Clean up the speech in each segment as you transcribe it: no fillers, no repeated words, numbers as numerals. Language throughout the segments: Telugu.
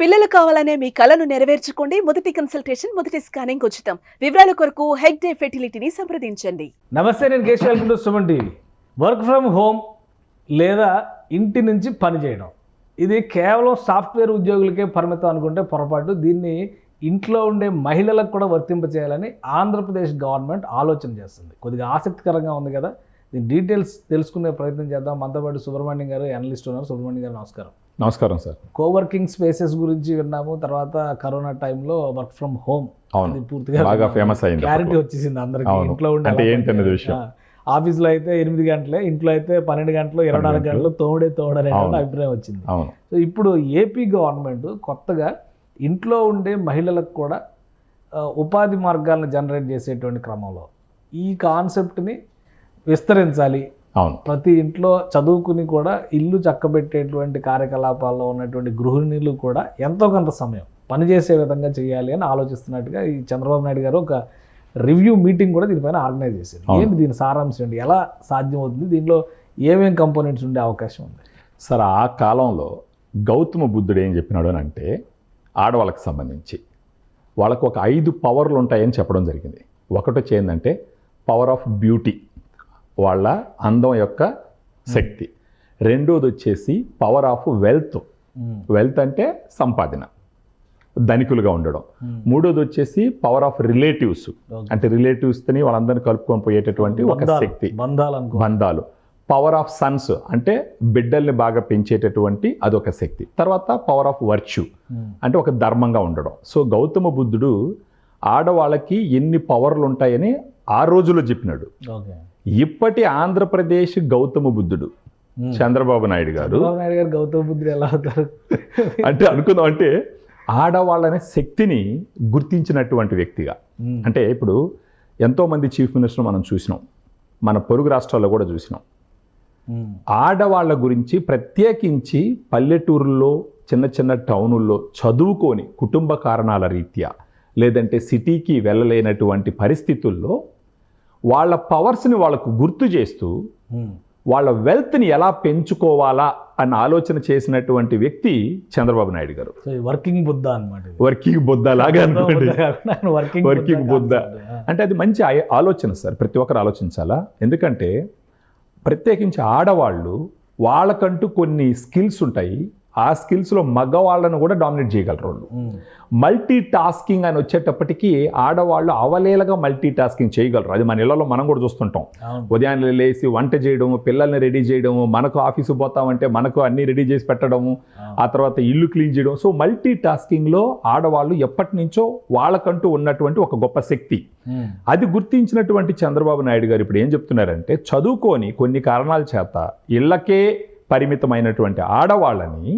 పిల్లలు కావాలనే మీ కలను నెరవేర్చుకోండి. మొదటి కన్సల్టేషన్, మొదటి స్కానింగ్ ఉచితం. వివరాల కొరకు హెగ్ డే ఫెర్టిలిటీని సంప్రదించండి. నమస్తే, నేను Keshav. Welcome to Suman TV. Work from home లేదా ఇంటి నుంచి పని చేయడం, ఇది కేవలం సాఫ్ట్వేర్ ఉద్యోగులకే పరిమితం అనుకుంటే పొరపాటు. దీన్ని ఇంట్లో ఉండే మహిళలకు కూడా వర్తింపచేయాలని ఆంధ్రప్రదేశ్ గవర్నమెంట్ ఆలోచన చేస్తుంది. కొద్దిగా ఆసక్తికరంగా ఉంది కదా. దీని డీటెయిల్స్ తెలుసుకునే ప్రయత్నం చేద్దాం. మనతో పాటు సుబ్రహ్మణ్యం గారు అనలిస్ట్ ఉన్నారు. సుబ్రహ్మణ్యం గారు నమస్కారం. నమస్కారం సార్. కోవర్కింగ్ స్పేసెస్ గురించి విన్నాము. తర్వాత కరోనా టైంలో వర్క్ ఫ్రమ్ హోమ్ పూర్తిగా బాగా ఫేమస్ అయింది. క్లారిటీ వచ్చేసింది అందరికి. ఇంట్లో ఉండే ఏంటనేది విషయం. ఆఫీస్లో అయితే 8 గంటలే, ఇంట్లో అయితే 12 గంటలు, 24 గంటలు తోడనే అభిప్రాయం వచ్చింది. సో ఇప్పుడు ఏపీ గవర్నమెంట్ కొత్తగా ఇంట్లో ఉండే మహిళలకు కూడా ఉపాధి మార్గాలను జనరేట్ చేసేటువంటి క్రమంలో ఈ కాన్సెప్ట్ని విస్తరించాలి. ప్రతి ఇంట్లో చదువుకుని కూడా ఇల్లు చక్కబెట్టేటువంటి కార్యకలాపాల్లో ఉన్నటువంటి గృహిణులు కూడా ఎంతో కొంత సమయం పనిచేసే విధంగా చేయాలి అని ఆలోచిస్తున్నట్టుగా ఈ చంద్రబాబు నాయుడు గారు ఒక రివ్యూ మీటింగ్ కూడా దీనిపైన ఆర్గనైజ్ చేశారు. ఏంటి దీని సారాంశం ఏంటి, ఎలా సాధ్యం అవుతుంది, దీనిలో ఏమేం కంపోనెంట్స్ ఉండే అవకాశం ఉంది? సార్, ఆ కాలంలో గౌతమ బుద్ధుడు ఏం చెప్పినాడు అని అంటే, ఆడవాళ్ళకి సంబంధించి వాళ్ళకు ఒక 5 పవర్లు ఉంటాయని చెప్పడం జరిగింది. ఒకటి వచ్చేందంటే పవర్ ఆఫ్ బ్యూటీ, వాళ్ళ అందం యొక్క శక్తి. రెండోది వచ్చేసి పవర్ ఆఫ్ వెల్త్. వెల్త్ అంటే సంపాదన, ధనికులుగా ఉండడం. మూడోది వచ్చేసి పవర్ ఆఫ్ రిలేటివ్స్, అంటే రిలేటివ్స్తోని వాళ్ళందరినీ కలుపుకొని పోయేటటువంటి ఒక శక్తి, బంధాలు. పవర్ ఆఫ్ సన్స్, అంటే బిడ్డల్ని బాగా పెంచేటటువంటి అదొక శక్తి. తర్వాత పవర్ ఆఫ్ వర్చ్యూ, అంటే ఒక ధర్మంగా ఉండడం. సో గౌతమ బుద్ధుడు ఆడవాళ్ళకి ఎన్ని పవర్లు ఉంటాయని ఆ రోజుల్లో చెప్పినాడు. ఇప్పటి ఆంధ్రప్రదేశ్ గౌతమ బుద్ధుడు చంద్రబాబు నాయుడు గారు గౌతమ బుద్ధుడు ఎలా అవుతారు అంటే అనుకుందాం, అంటే ఆడవాళ్ళనే శక్తిని గుర్తించినటువంటి వ్యక్తిగా. అంటే ఇప్పుడు ఎంతోమంది చీఫ్ మినిస్టర్ మనం చూసినాం, మన పొరుగు రాష్ట్రాల్లో కూడా చూసినాం. ఆడవాళ్ళ గురించి ప్రత్యేకించి పల్లెటూరుల్లో, చిన్న చిన్న టౌనుల్లో చదువుకొని కుటుంబ కారణాల రీత్యా లేదంటే సిటీకి వెళ్ళలేనటువంటి పరిస్థితుల్లో వాళ్ళ పవర్స్ని వాళ్ళకు గుర్తు చేస్తూ వాళ్ళ వెల్త్ని ఎలా పెంచుకోవాలా అన్న ఆలోచన చేసినటువంటి వ్యక్తి చంద్రబాబు నాయుడు గారు. వర్కింగ్ బుద్ధ అనమాట. వర్కింగ్ బుద్ధ లాగా అనుకోండి. వర్కింగ్ బుద్ధ అంటే అది మంచి ఆలోచన సార్, ప్రతి ఒక్కరు ఆలోచించాలా. ఎందుకంటే ప్రత్యేకించి ఆడవాళ్ళు వాళ్ళకంటూ కొన్ని స్కిల్స్ ఉంటాయి. ఆ స్కిల్స్లో మగవాళ్ళను కూడా డామినేట్ చేయగలరు వాళ్ళు. మల్టీ టాస్కింగ్ అని వచ్చేటప్పటికీ ఆడవాళ్ళు అవలేలగా మల్టీ టాస్కింగ్ చేయగలరు. అది మన ఇళ్లలో మనం కూడా చూస్తుంటాం. ఉదయాన్నే లేసి వంట చేయడము, పిల్లల్ని రెడీ చేయడము, మనకు ఆఫీసు పోతామంటే మనకు అన్నీ రెడీ చేసి పెట్టడము, ఆ తర్వాత ఇల్లు క్లీన్ చేయడం. సో మల్టీ టాస్కింగ్లో ఆడవాళ్ళు ఎప్పటి నుంచో వాళ్ళకంటూ ఉన్నటువంటి ఒక గొప్ప శక్తి. అది గుర్తించినటువంటి చంద్రబాబు నాయుడు గారు ఇప్పుడు ఏం చెప్తున్నారంటే, చదువుకొని కొన్ని కారణాల చేత ఇళ్ళకే పరిమితమైనటువంటి ఆడవాళ్ళని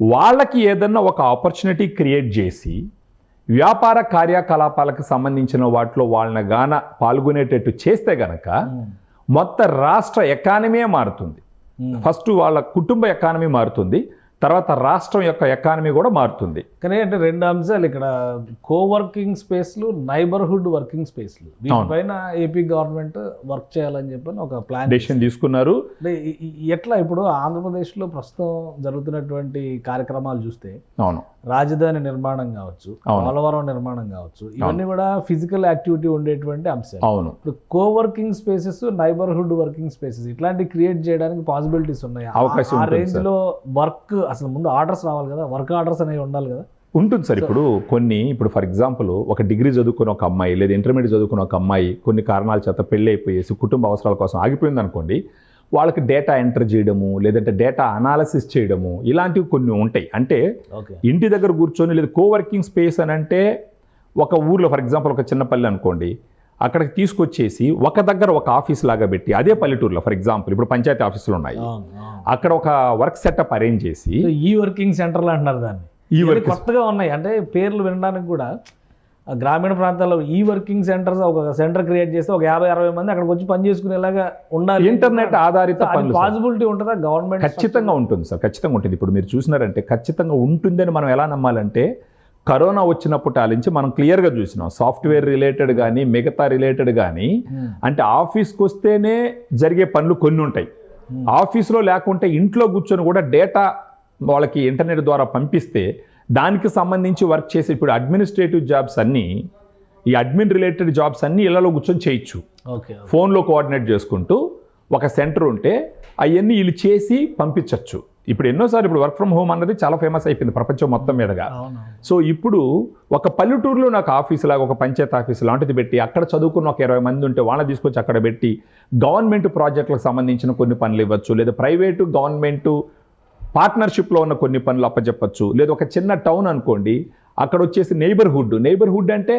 వాళ్ళకి ఏదన్నా ఒక ఆపర్చునిటీ క్రియేట్ చేసి వ్యాపార కార్యకలాపాలకు సంబంధించిన వాటిలో వాళ్ళని గాన పాల్గొనేటట్టు చేస్తే గనక మొత్తం రాష్ట్ర ఎకానమీ మారుతుంది. ఫస్ట్ వాళ్ళ కుటుంబ ఎకానమీ మారుతుంది, తర్వాత రాష్ట్రం యొక్క ఎకానమీ కూడా మారుతుంది. కానీ అంటే 2 అంశాలు ఇక్కడ, కోవర్కింగ్ స్పేస్లు, నైబర్హుడ్ వర్కింగ్ స్పేస్లు, వీటిపైన ఏపీ గవర్నమెంట్ వర్క్ చేయాలని చెప్పి ఒక ప్లాన్ డెసిషన్ తీసుకున్నారు. ఎట్లా ఇప్పుడు ఆంధ్రప్రదేశ్లో ప్రస్తుతం జరుగుతున్నటువంటి కార్యక్రమాలు చూస్తే, అవును, రాజధాని నిర్మాణం కావచ్చు, పోలవరం నిర్మాణం కావచ్చు, ఇవన్నీ కూడా ఫిజికల్ యాక్టివిటీ ఉండేటువంటి అంశాలు. అవును, ఇప్పుడు coworking spaces, neighbourhood working spaces ఇట్లాంటి క్రియేట్ చేయడానికి పాసిబిలిటీస్ ఉన్నాయి. అవకాశం ఆ రేంజ్ లో వర్క్, అసలు ముందు ఆర్డర్స్ రావాలి కదా, వర్క్ ఆర్డర్స్ అనేవి ఉండాలి కదా. ఉంటుంది సార్. ఇప్పుడు ఫర్ ఎగ్జాంపుల్ ఒక డిగ్రీ చదువుకున్న ఒక అమ్మాయి లేదా ఇంటర్మీడియట్ చదువుకున్న ఒక అమ్మాయి కొన్ని కారణాల చేత పెళ్ళి అయిపోయేసి కుటుంబ అవసరాల కోసం ఆగిపోయింది అనుకోండి, వాళ్ళకి డేటా ఎంటర్ చేయడము లేదంటే డేటా అనాలిసిస్ చేయడము ఇలాంటివి కొన్ని ఉంటాయి. అంటే ఇంటి దగ్గర కూర్చొని, లేదా కోవర్కింగ్ స్పేస్ అని అంటే ఒక ఊర్లో ఫర్ ఎగ్జాంపుల్ ఒక చిన్న పల్లె అనుకోండి, అక్కడికి తీసుకొచ్చేసి ఒక దగ్గర ఒక ఆఫీస్ లాగా పెట్టి, అదే పల్లెటూరులో ఫర్ ఎగ్జాంపుల్ ఇప్పుడు పంచాయతీ ఆఫీసులు ఉన్నాయి, అక్కడ ఒక వర్క్ సెటప్ అరేంజ్ చేసి ఈ వర్కింగ్ సెంటర్లు అంటున్నారు దాన్ని. ఈ వర్క్ కొత్తగా ఉన్నాయి, అంటే పేర్లు వినడానికి కూడా. గ్రామీణ ప్రాంతాల్లో ఈ వర్కింగ్ సెంటర్స్, ఒక సెంటర్ క్రియేట్ చేస్తే ఒక 50-60 మంది అక్కడికి వచ్చి పని చేసుకునేలాగా ఉండాలి. ఇంటర్నెట్ ఆధారిత పాసిబిలిటీ ఉంటుందా గవర్నమెంట్? ఖచ్చితంగా ఉంటుంది సార్, ఖచ్చితంగా ఉంటుంది. ఇప్పుడు మీరు చూసినారంటే ఖచ్చితంగా ఉంటుందని మనం ఎలా నమ్మాలంటే, కరోనా వచ్చినప్పుడు ఆలించి మనం క్లియర్గా చూసినాం. సాఫ్ట్వేర్ రిలేటెడ్ కానీ మిగతా రిలేటెడ్ కానీ, అంటే ఆఫీస్కి వస్తేనే జరిగే పనులు కొన్ని ఉంటాయి. ఆఫీస్లో లేకుంటే ఇంట్లో కూర్చొని కూడా డేటా వాళ్ళకి ఇంటర్నెట్ ద్వారా పంపిస్తే దానికి సంబంధించి వర్క్ చేసి ఇప్పుడు అడ్మినిస్ట్రేటివ్ జాబ్స్ అన్నీ, ఈ అడ్మిన్ రిలేటెడ్ జాబ్స్ అన్నీ ఇళ్లలో కూర్చొని చేయొచ్చు. ఫోన్లో కోఆర్డినేట్ చేసుకుంటూ ఒక సెంటర్ ఉంటే అవన్నీ వీళ్ళు చేసి పంపించవచ్చు. ఇప్పుడు ఎన్నోసార్లు ఇప్పుడు వర్క్ ఫ్రమ్ హోమ్ అన్నది చాలా ఫేమస్ అయిపోయింది ప్రపంచం మొత్తం మీదగా. సో ఇప్పుడు ఒక పల్లెటూరులో నాకు ఆఫీస్ లాగా ఒక పంచాయత్ ఆఫీస్ లాంటిది పెట్టి అక్కడ చదువుకున్న ఒక 20 మంది ఉంటే వాళ్ళని తీసుకొచ్చి అక్కడ పెట్టి గవర్నమెంట్ ప్రాజెక్టులకు సంబంధించిన కొన్ని పనులు ఇవ్వచ్చు, లేదా ప్రైవేటు గవర్నమెంటు పార్ట్నర్షిప్లో ఉన్న కొన్ని పనులు అప్పచెప్పచ్చు. లేదా ఒక చిన్న టౌన్ అనుకోండి, అక్కడ వచ్చేసి నైబర్హుడ్ అంటే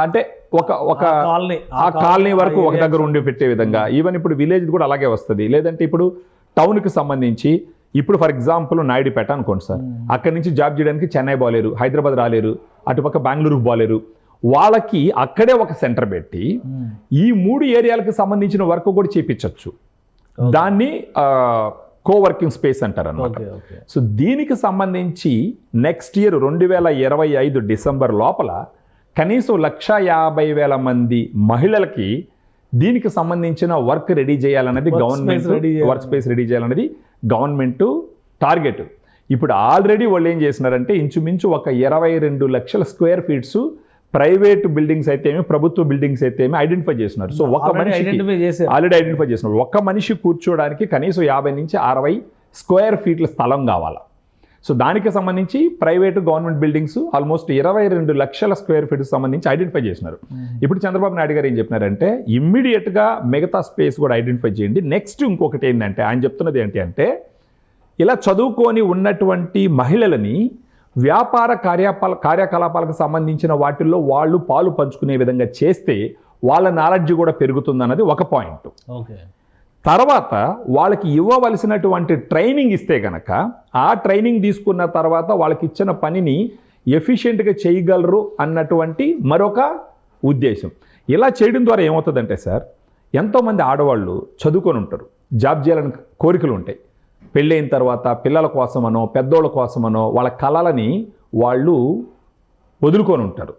అంటే ఒక కాలనీ వరకు ఒక దగ్గర ఉండి పెట్టే విధంగా. ఈవెన్ ఇప్పుడు విలేజ్ కూడా అలాగే వస్తుంది. లేదంటే ఇప్పుడు టౌన్కి సంబంధించి ఇప్పుడు ఫర్ ఎగ్జాంపుల్ నాయుడుపేట అనుకోండి సార్, అక్కడి నుంచి జాబ్ చేయడానికి చెన్నై పోలేరు, హైదరాబాద్ రాలేరు, అటుపక్క బెంగళూరుకు పోలేరు. వాళ్ళకి అక్కడే ఒక సెంటర్ పెట్టి ఈ 3 ఏరియాలకు సంబంధించిన వర్క్ కూడా చేయించవచ్చు. దాన్ని కోవర్కింగ్ స్పేస్ అంటారు అన్నమాట. సో దీనికి సంబంధించి నెక్స్ట్ ఇయర్ 2025 డిసెంబర్ లోపల కనీసం 150,000 మంది మహిళలకి దీనికి సంబంధించిన వర్క్ రెడీ చేయాలన్నది గవర్నమెంట్, వర్క్ స్పేస్ రెడీ చేయాలన్నది గవర్నమెంట్ టార్గెట్. ఇప్పుడు ఆల్రెడీ వాళ్ళు ఏం చేసినారంటే ఇంచుమించు ఒక 22 లక్షల స్క్వేర్ ఫీట్స్ ప్రైవేట్ బిల్డింగ్స్ అయితే ఏమి, ప్రభుత్వ బిల్డింగ్స్ అయితే ఏమి ఐడెంటిఫై చేస్తున్నారు. సో ఒక మనిషి ఆల్రెడీ ఐడెంటిఫై చేస్తున్నారు. ఒక్క మనిషి కూర్చోడానికి కనీసం 50 నుంచి 60 స్క్వేర్ ఫీట్ల స్థలం కావాలా. సో దానికి సంబంధించి ప్రైవేటు గవర్నమెంట్ బిల్డింగ్స్ ఆల్మోస్ట్ 22 లక్షల స్క్వేర్ ఫీట్కి సంబంధించి ఐడెంటిఫై చేసినారు. ఇప్పుడు చంద్రబాబు నాయుడు గారు ఏం చెప్పినారంటే ఇమ్మీడియట్గా మిగతా స్పేస్ కూడా ఐడెంటిఫై చేయండి. నెక్స్ట్ ఇంకొకటి ఏంటంటే ఆయన చెప్తున్నది ఏంటి అంటే ఇలా చదువుకొని ఉన్నటువంటి మహిళలని వ్యాపార కార్యకలాపాలకు సంబంధించిన వాటిల్లో వాళ్ళు పాలు పంచుకునే విధంగా చేస్తే వాళ్ళ నాలెడ్జ్ కూడా పెరుగుతుందన్నది ఒక పాయింట్. తర్వాత వాళ్ళకి ఇవ్వవలసినటువంటి ట్రైనింగ్ ఇస్తే కనుక ఆ ట్రైనింగ్ తీసుకున్న తర్వాత వాళ్ళకి ఇచ్చిన పనిని ఎఫిషియెంట్గా చేయగలరు అన్నటువంటి మరొక ఉద్దేశం. ఇలా చేయడం ద్వారా ఏమవుతుందంటే సార్, ఎంతోమంది ఆడవాళ్ళు చదువుకొని ఉంటారు, జాబ్ చేయాలని కోరికలు ఉంటాయి, పెళ్ళైన తర్వాత పిల్లల కోసమనో పెద్దోళ్ళ కోసమనో వాళ్ళ కళలని వాళ్ళు వదులుకొని ఉంటారు,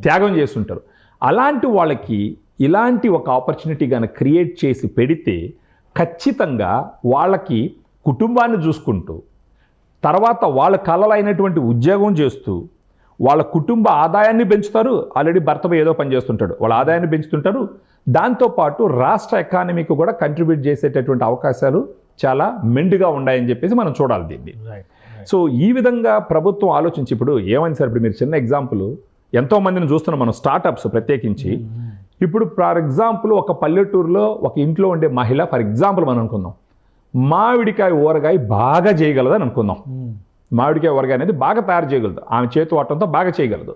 త్యాగం చేస్తుంటారు. అలాంటి వాళ్ళకి ఇలాంటి ఒక ఆపర్చునిటీ కనుక క్రియేట్ చేసి పెడితే ఖచ్చితంగా వాళ్ళకి కుటుంబాన్ని చూసుకుంటూ తర్వాత వాళ్ళ కళలైనటువంటి ఉద్యోగం చేస్తూ వాళ్ళ కుటుంబ ఆదాయాన్ని పెంచుతారు. ఆల్రెడీ భర్త ఏదో పని చేస్తుంటాడు, వాళ్ళ ఆదాయాన్ని పెంచుతుంటారు. దాంతోపాటు రాష్ట్ర ఎకానమీకి కూడా కంట్రిబ్యూట్ చేసేటటువంటి అవకాశాలు చాలా మెండుగా ఉన్నాయని చెప్పేసి మనం చూడాలి దీన్ని. సో ఈ విధంగా ప్రభుత్వం ఆలోచించి ఇప్పుడు ఏమైంది సార్, ఇప్పుడు మీరు చిన్న ఎగ్జాంపుల్ ఎంతోమందిని చూస్తున్నాం మనం, స్టార్టప్స్ ప్రత్యేకించి. ఇప్పుడు ఫర్ ఎగ్జాంపుల్ ఒక పల్లెటూరులో ఒక ఇంట్లో ఉండే మహిళ ఫర్ ఎగ్జాంపుల్ మనం అనుకుందాం మామిడికాయ ఊరగాయ బాగా చేయగలదని అనుకుందాం. మామిడికాయ ఊరగాయ అనేది బాగా తయారు చేయగలదు, ఆమె చేతి వాటంతో బాగా చేయగలదు.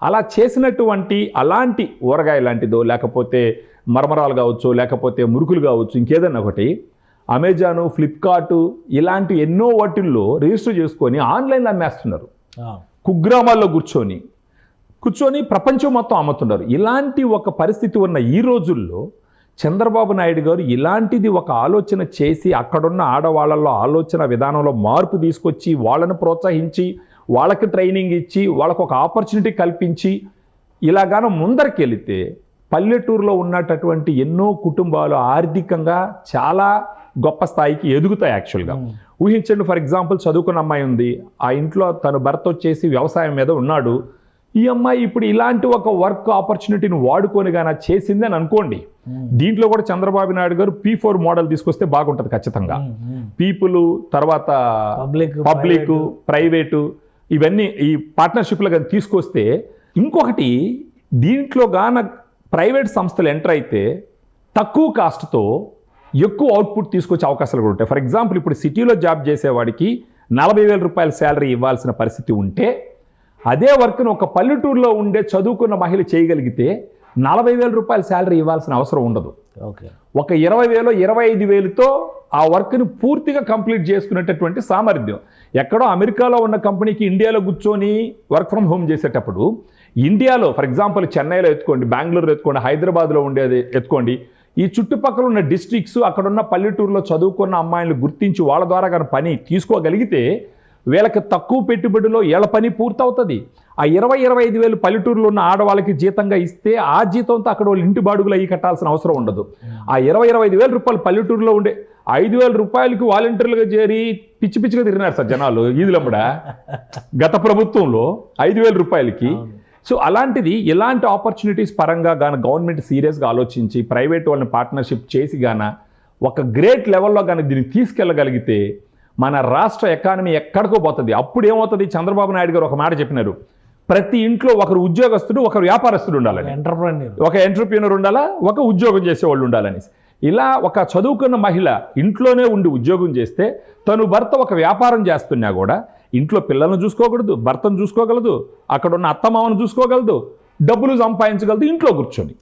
అలా చేసినటువంటి అలాంటి ఊరగాయ లాంటిదో లేకపోతే మరమరాలు కావచ్చు, లేకపోతే మురుకులు కావచ్చు, ఇంకేదన్నా ఒకటి అమెజాను, ఫ్లిప్కార్టు ఇలాంటి ఎన్నో వాటిల్లో రిజిస్టర్ చేసుకొని ఆన్లైన్లో అమ్మేస్తున్నారు. కుగ్రామాల్లో కూర్చొని ప్రపంచం మొత్తం అమ్ముతున్నారు. ఇలాంటి ఒక పరిస్థితి ఉన్న ఈ రోజుల్లో చంద్రబాబు నాయుడు గారు ఇలాంటిది ఒక ఆలోచన చేసి అక్కడున్న ఆడవాళ్ళల్లో ఆలోచన విధానంలో మార్పు తీసుకొచ్చి వాళ్ళను ప్రోత్సహించి వాళ్ళకి ట్రైనింగ్ ఇచ్చి వాళ్ళకు ఒక ఆపర్చునిటీ కల్పించి ఇలాగాన ముందరికి వెళితే పల్లెటూరులో ఉన్నటువంటి ఎన్నో కుటుంబాలు ఆర్థికంగా చాలా గొప్ప స్థాయికి ఎదుగుతాయి. యాక్చువల్గా ఊహించండి, ఫర్ ఎగ్జాంపుల్ చదువుకున్న అమ్మాయి ఉంది, ఆ ఇంట్లో తను భర్త వచ్చేసి వ్యవసాయం మీద ఉన్నాడు. ఈ అమ్మాయి ఇప్పుడు ఇలాంటి ఒక వర్క్ ఆపర్చునిటీని వాడుకొని గానా చేసింది అని అనుకోండి. దీంట్లో కూడా చంద్రబాబు నాయుడు గారు P4 మోడల్ తీసుకొస్తే బాగుంటుంది ఖచ్చితంగా. పీపుల్, తర్వాత పబ్లిక్, ప్రైవేటు ఇవన్నీ ఈ పార్ట్నర్షిప్లో కానీ తీసుకొస్తే, ఇంకొకటి దీంట్లో గాన ప్రైవేట్ సంస్థలు ఎంటర్ అయితే తక్కువ కాస్ట్తో ఎక్కువ అవుట్పుట్ తీసుకొచ్చే అవకాశాలు కూడా ఉంటాయి. ఫర్ ఎగ్జాంపుల్ ఇప్పుడు సిటీలో జాబ్ చేసేవాడికి 40,000 రూపాయల శాలరీ ఇవ్వాల్సిన పరిస్థితి ఉంటే అదే వర్క్ను ఒక పల్లెటూరులో ఉండే చదువుకున్న మహిళ చేయగలిగితే 40,000 రూపాయల శాలరీ ఇవ్వాల్సిన అవసరం ఉండదు. ఒక 20,000, 25,000తో ఆ వర్క్ని పూర్తిగా కంప్లీట్ చేసుకునేటటువంటి సామర్థ్యం. ఎక్కడో అమెరికాలో ఉన్న కంపెనీకి ఇండియాలో కూర్చొని వర్క్ ఫ్రమ్ హోమ్ చేసేటప్పుడు ఇండియాలో ఫర్ ఎగ్జాంపుల్ చెన్నైలో ఎత్తుకోండి, బెంగళూరులో ఎత్తుకోండి, హైదరాబాద్లో ఉండేది ఎత్తుకోండి, ఈ చుట్టుపక్కల ఉన్న డిస్ట్రిక్ట్స్ అక్కడున్న పల్లెటూరులో చదువుకున్న అమ్మాయిలను గుర్తించి వాళ్ళ ద్వారా కానీ పని తీసుకోగలిగితే వీళ్ళకి తక్కువ పెట్టుబడిలో ఏళ్ళ పని పూర్తవుతుంది. ఆ 20-25,000 పల్లెటూరులో ఉన్న ఆడవాళ్ళకి జీతంగా ఇస్తే ఆ జీతంతో అక్కడ వాళ్ళు ఇంటి బాడుగులు అయ్యి కట్టాల్సిన అవసరం ఉండదు. ఆ 20-25,000 రూపాయలు పల్లెటూరులో ఉండే 5,000 రూపాయలకి వాలంటీర్లుగా చేరి పిచ్చి పిచ్చిగా తిరిగినారు సార్ జనాలు ఈదులమ్మడ గత ప్రభుత్వంలో 5,000 రూపాయలకి. సో అలాంటిది ఇలాంటి ఆపర్చునిటీస్ పరంగా గాన గవర్నమెంట్ సీరియస్గా ఆలోచించి ప్రైవేట్ వాళ్ళని పార్ట్నర్షిప్ చేసి గాన ఒక గ్రేట్ లెవెల్లో కానీ దీన్ని తీసుకెళ్ళగలిగితే మన రాష్ట్ర ఎకానమీ ఎక్కడికో పోతుంది. అప్పుడు ఏమవుతుంది, చంద్రబాబు నాయుడు గారు ఒక మాట చెప్పినారు, ప్రతి ఇంట్లో ఒకరు ఉద్యోగస్తుడు ఒకరు వ్యాపారస్తుడు ఉండాలని, ఒక ఎంటర్ప్రీనర్ ఉండాలా, ఒక ఉద్యోగం చేసేవాళ్ళు ఉండాలని. ఇలా ఒక చదువుకున్న మహిళ ఇంట్లోనే ఉండి ఉద్యోగం చేస్తే తను భర్త ఒక వ్యాపారం చేస్తున్నా కూడా ఇంట్లో పిల్లలను చూసుకోగలదు, భర్తను చూసుకోగలదు, అక్కడ ఉన్న అత్తమామను చూసుకోగలదు, డబ్బులు సంపాదించగలదు ఇంట్లో కూర్చొని.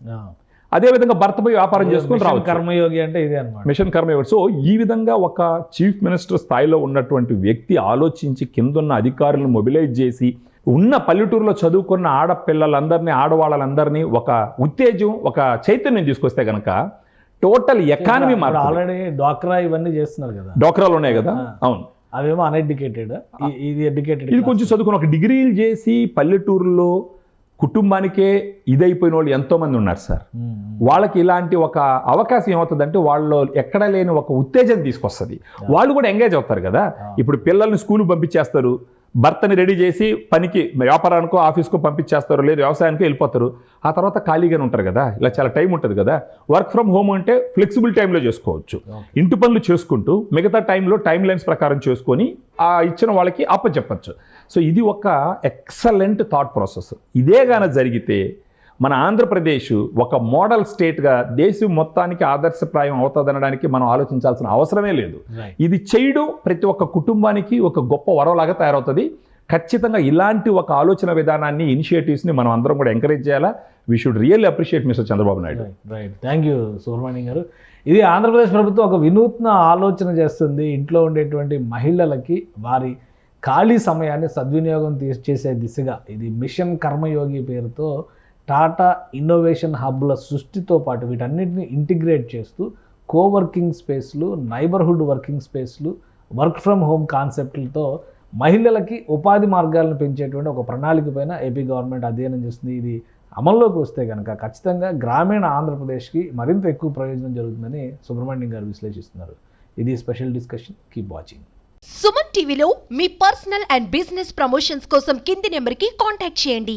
అదేవిధంగా భర్త పోయి వ్యాపారం చేసుకుని రావచ్చు. కర్మయోగి అంటే ఇదే అన్నమాట, మిషన్ కర్మయోగి. సో ఈ విధంగా ఒక చీఫ్ మినిస్టర్ స్థాయిలో ఉన్నటువంటి వ్యక్తి ఆలోచించి కిందున్న అధికారులను మొబిలైజ్ చేసి ఉన్న పల్లెటూరులో చదువుకున్న ఆడపిల్లలందరినీ ఆడవాళ్ళందరినీ ఒక ఉత్తేజం ఒక చైతన్యం తీసుకొస్తే కనుక టోటల్ ఎకానమీ మాత్రం. ఆల్రెడీ డ్వాక్రా ఇవన్నీ చేస్తున్నారు కదా, డ్వాక్రాలు ఉన్నాయి కదా, అవును, అవేమో అన్ఎడ్యుకేటెడ్, ఇది ఎడ్యుకేటెడ్. ఇది కొంచెం చదువుకుని ఒక డిగ్రీలు చేసి పల్లెటూరులో కుటుంబానికే ఇదైపోయిన వాళ్ళు ఎంతోమంది ఉన్నారు సార్. వాళ్ళకి ఇలాంటి ఒక అవకాశం ఏమవుతుందంటే వాళ్ళు ఎక్కడ లేని ఒక ఉత్తేజం తీసుకొస్తుంది, వాళ్ళు కూడా ఎంగేజ్ అవుతారు కదా. ఇప్పుడు పిల్లల్ని స్కూల్కి పంపించేస్తారు, భర్తని రెడీ చేసి పనికి వ్యాపారానికో ఆఫీస్కో పంపించేస్తారు, లేదు వ్యవసాయానికో వెళ్ళిపోతారు. ఆ తర్వాత ఖాళీగానే ఉంటారు కదా, ఇలా చాలా టైం ఉంటుంది కదా. వర్క్ ఫ్రమ్ హోమ్ అంటే ఫ్లెక్సిబుల్ టైంలో చేసుకోవచ్చు, ఇంటి పనులు చేసుకుంటూ మిగతా టైంలో టైం లైన్స్ ప్రకారం చేసుకొని ఆ ఇచ్చిన వాళ్ళకి అప్పచెప్పచ్చు. సో ఇది ఒక ఎక్సలెంట్ థాట్ ప్రాసెస్. ఇదే గాన జరిగితే మన ఆంధ్రప్రదేశ్ ఒక మోడల్ స్టేట్గా దేశం మొత్తానికి ఆదర్శప్రాయం అవుతుందనడానికి మనం ఆలోచించాల్సిన అవసరమే లేదు. ఇది చేయడం ప్రతి ఒక్క కుటుంబానికి ఒక గొప్ప వరంలాగా తయారవుతుంది. ఖచ్చితంగా ఇలాంటి ఒక ఆలోచన విధానాన్ని, ఇనిషియేటివ్స్ని మనం అందరం కూడా ఎంకరేజ్ చేయాలా. We should really appreciate mister Chandrababu Naidu. Right, thank you Subrahmanyam గారు. ఇది ఆంధ్రప్రదేశ్ ప్రభుత్వం ఒక వినూత్న ఆలోచన చేస్తుంది. ఇంట్లో ఉండేటువంటి మహిళలకి వారి ఖాళీ సమయాన్ని సద్వినియోగం చేసే దిశగా ఇది మిషన్ కర్మయోగి పేరుతో టాటా ఇన్నోవేషన్ హబ్ల సృష్టితో పాటు వీటన్నిటిని ఇంటిగ్రేట్ చేస్తూ కోవర్కింగ్ స్పేస్లు, నైబర్హుడ్ వర్కింగ్ స్పేస్లు, వర్క్ ఫ్రమ్ హోమ్ కాన్సెప్ట్లతో మహిళలకి ఉపాధి మార్గాలను పెంచేటువంటి ఒక ప్రణాళిక పైన ఏపీ గవర్నమెంట్ అధ్యయనం చేస్తుంది. ఇది అమల్లోకి వస్తే కనుక ఖచ్చితంగా గ్రామీణ ఆంధ్రప్రదేశ్కి మరింత ఎక్కువ ప్రయోజనం జరుగుతుందని సుబ్రహ్మణ్యం గారు విశ్లేషిస్తున్నారు. ఇది special discussion. Keep watching. Suman టీవీలో మీ పర్సనల్ అండ్ బిజినెస్ ప్రమోషన్స్ కోసం కింది నెంబర్కి కాంటాక్ట్ చేయండి.